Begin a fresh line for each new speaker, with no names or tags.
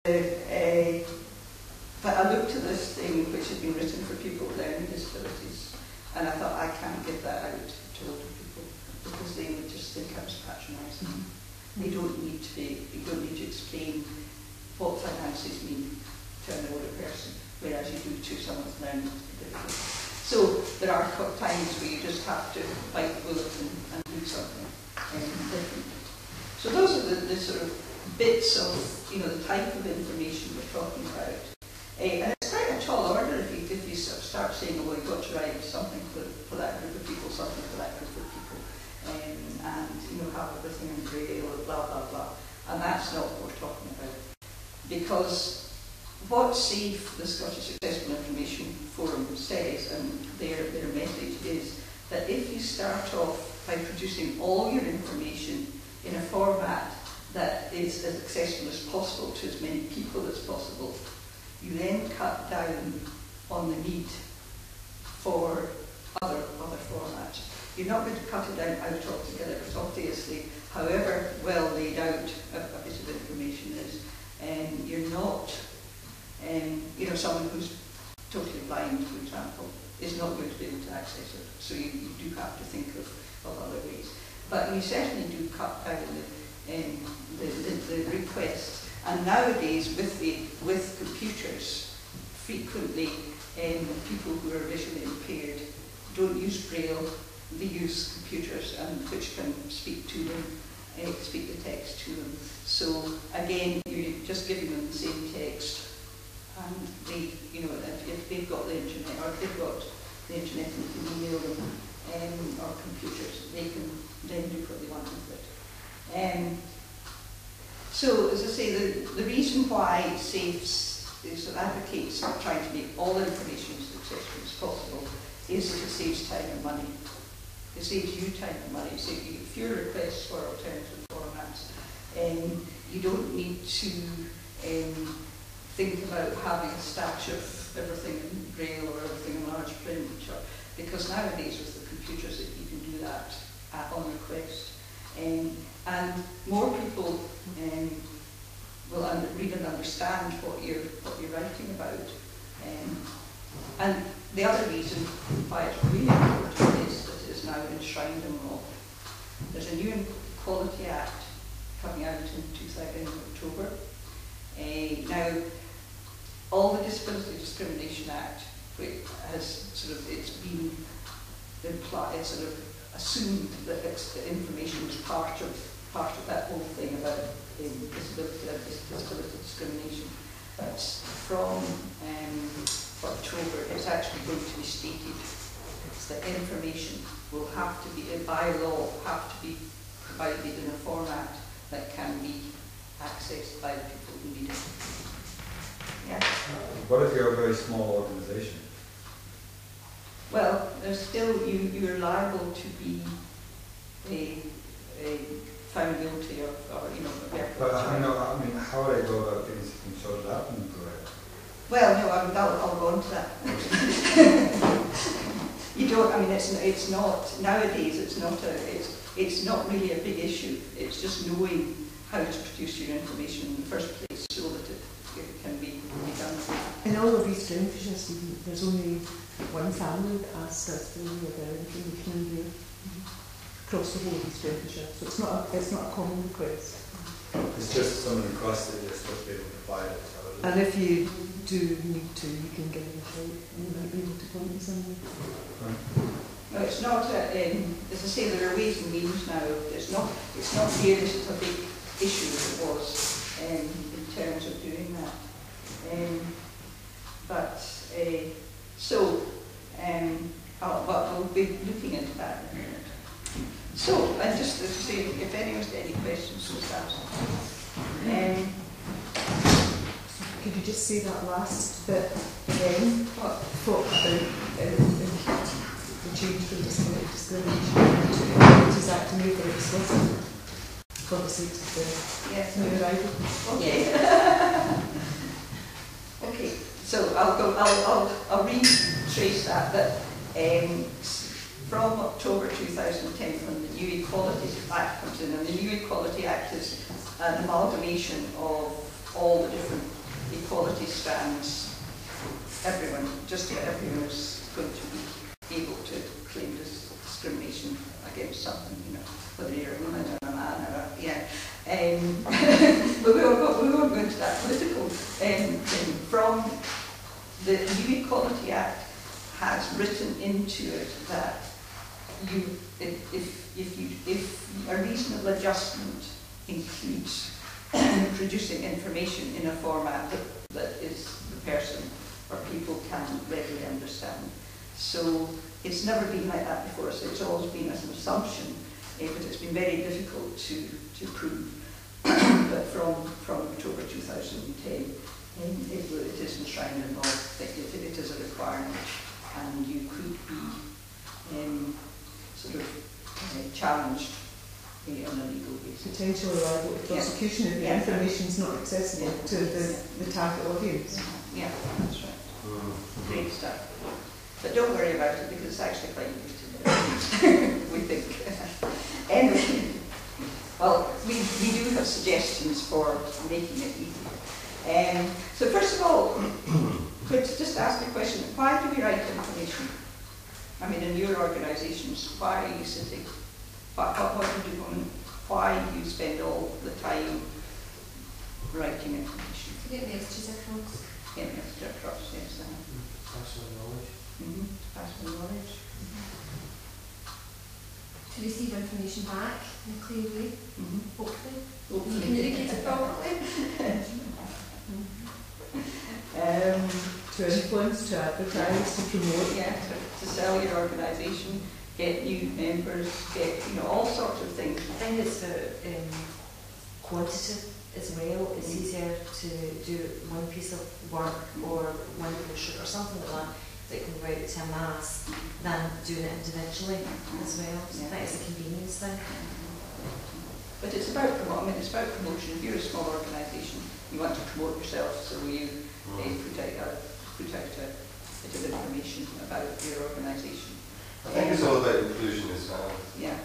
But I looked at this thing which had been written for people with learning disabilities, and I thought, I can't give that out to older people because they would just think I was patronising. They don't need to explain what finances mean to an older person, whereas you do to someone with learning disabilities. So there are times where you just have to bite the bullet and do something different. So those are the sort of bits of, the type of information we're talking about. And it's quite a tall order if you sort of start saying, oh, well, you've got to write something for that group of people, something for that group of people, and have everything in grey or blah, blah, blah. And that's not what we're talking about. Because what SAFE, the Scottish Accessible Information Forum, says, and their message is that if you start off by producing all your information in a format that is as accessible as possible to as many people as possible, you then cut down on the need for other formats. You're not going to cut it down out altogether, because obviously, however well laid out a bit of information is, you're not, someone who's totally blind, for example, is not going to be able to access it. So you do have to think of other ways. But you certainly do cut down the request. And nowadays, with computers, frequently people who are visually impaired don't use Braille, they use computers, and which can speak to them, speak the text to them. So again, you're just giving them the same text, and they, if they've got the internet, or if they've got the internet and you can email them, or computers, they can then do what they want with it. So, as I say, the reason why SAFE advocates trying to make all information as accessible as possible is that it saves time and money. It saves you time and money. So you get fewer requests for alternative formats. You don't need to think about having a stash of everything in Braille or everything in large print, because nowadays with the computers you can do that on request. And more people will read and understand what you're writing about. And the other reason why it's really important is that it is now enshrined in law. There's a new Equality Act coming out in October. Now, all the Disability Discrimination Act, which has it's been implied, it's sort of assumed that information is part of that whole thing about disability discrimination. But from October, it's actually going to be stated that information will have to be, by law, have to be provided in a format that can be accessed by the people who need it. Yeah.
What if you're a very small organisation?
Well, there's still, you're liable to be found guilty of,
But how would I go about getting something sorted out in the provider?
Well, no, I'll go on to that. You don't. It's not nowadays. It's not really a big issue. It's just knowing how to produce your information in the first place so that it can be done.
In all of these beneficiaries, there's only one family that asks us to know about information in here across the whole of these beneficiaries. So it's not a common request.
It's just someone requested you're supposed to be able to provide it.
And if you do need to, you can get it out and you might be able to point me somewhere.
No, it's not. As I say, there are ways and means now. It's not nearly such a big issue as it was in terms of doing that. But we'll be looking into that in a minute. So, and just to say, if anyone's got any questions, just ask.
Could you just say that last bit again? What about the change from disability discrimination to the Communities Act to make it explicit for the sake of the new arrival?
Okay. Okay. So I'll retrace that. From October 2010, when the new Equality Act comes in, and the new Equality Act is an amalgamation of all the different equality strands, everyone, just about everyone is going to be able to claim discrimination against something, you know, whether you're a woman or a man or a, yeah. But we won't go into that political thing. From the New Equality Act has written into it that if a reasonable adjustment includes producing information in a format that is the person or people can readily understand. So it's never been like that before, so it's always been as an assumption, but it's been very difficult to prove. But from October 2010, it is enshrined in law that it is a requirement, and you could be sort of challenged on a legal basis.
Potentially liable to prosecution if the information is not accessible to the target audience.
Yeah, that's right. Great stuff. But don't worry about it because it's actually quite easy to do, we think. Anyway, well, we do have suggestions for making it easier. So first of all, could just ask a question, why do we write information? I mean, in your organisations, why are you sitting? What do you do? Why do you spend all the time writing information?
To get messages across.
Get messages across, yes.
Pass on knowledge.
Pass on knowledge.
To receive information back in a clear way, hopefully.
Hopefully.
Communicate it properly.
To influence, to advertise, to promote.
Yeah, to sell your organisation, get new members, get, you know, all sorts of things.
I think it's quantity as well. It's easier to do one piece of work or one brochure or something like that can go out to a mass than doing it individually as well. So I think it's a convenience thing.
But it's about it's about promotion. If you're a small organisation, you want to promote yourself, so you put out a bit of information about your organisation.
I think it's all about inclusion as well.
Yeah.